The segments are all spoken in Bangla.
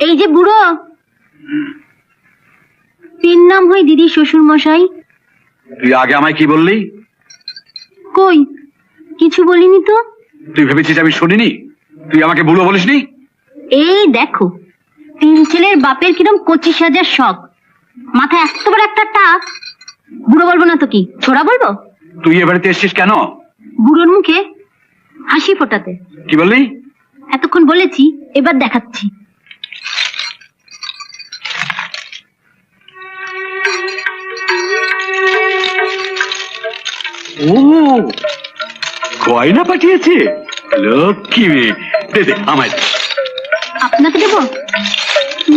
এই যে বুড়ো, তিন নাম হই দিদি শ্বশুর মশাই। তুই আগে আমায় কি বললি? কই কিছু বলিনি তো। তুই ভেবেছিস আমি শুনিনি? তুই আমাকে বুড়ো বলিসনি? এই দেখো, তিন ছেলের বাপের কিরম 25,000 শখ, মাথায় এত বড় একটা টাক। বুড়ো বলবো না তো কি, ছোড়া বলবো? তুই এ বাড়িতে এসছিস কেন? বুড়োর মুখে হাসি ফোটাতে। কি বললি? এতক্ষণ বলেছি, এবার দেখাচ্ছি। ও, গয়না পাঠিয়েছে। লক্ষ্মী মেয়ে, দে দে আমায় দে। আপনাকে দেবো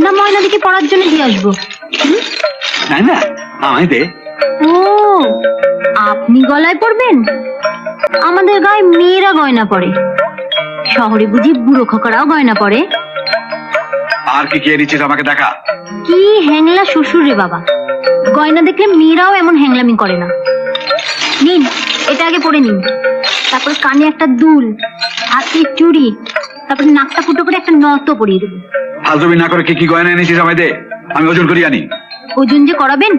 না ময়না দিকে পড়ার জন্য দিয়ে আসবো? না না, আমায় দে। ও, আপনি গলায় পড়বেন? আমাদের গায়ে মেয়েরা গয়না পড়ে, শহরে বুঝি বুড়ো খোকারাও গয়না পড়ে? আর কি কে নিচ্ছিস আমাকে দেখা। কি হ্যাংলা শ্বশুর রে বাবা, গয়না দেখলে মেয়েরাও এমন হ্যাংলামি করে না। নিন, এটা আগে পরে নিন, তারপর কানে একটা দুল, হাতে চুড়ি, তারপর নাকটা ফুটো করে একটা নত পরিয়ে দেবো। ফালতুবি না করে কি কি গয়না এনেছিস আমায় দে, আমি ওজন করি আনি। ওজন যে করাবেন,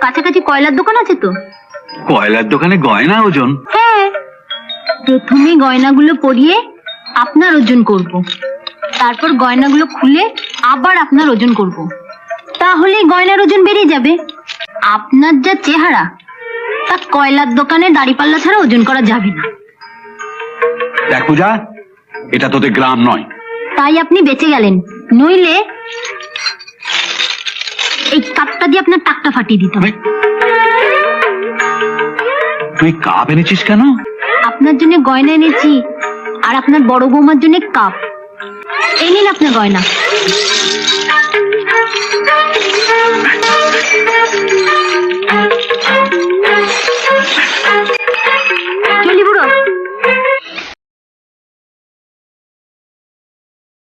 কাছাকাছি কয়লার দোকান আছে তো? কয়লার দোকানে গয়না ওজন? হ্যাঁ, প্রথমে গয়নাগুলো পরিয়ে আপনার ওজন করব, তারপর গয়নাগুলো খুলে আবার আপনার ওজন করব, তাহলে গয়নার ওজন বেড়ে যাবে। আপনার যা চেহারা, তা কয়লার দোকানে দাড়িপাল্লা ছাড়া ওজন করা যাবে না। দেখ পূজা, এটা তোদের গ্রাম নয়। তাই আপনি বেঁচে গেলেন, নইলে এই কাপটা দিয়ে আপনার টাকটা ফাটিয়ে দিতাম। তুই কাপ এনেছিস কেন? আপনার জন্য গয়না এনেছি, আর আপনার বড় বৌমার জন্য কাপ। এই নিন আপনার গয়না।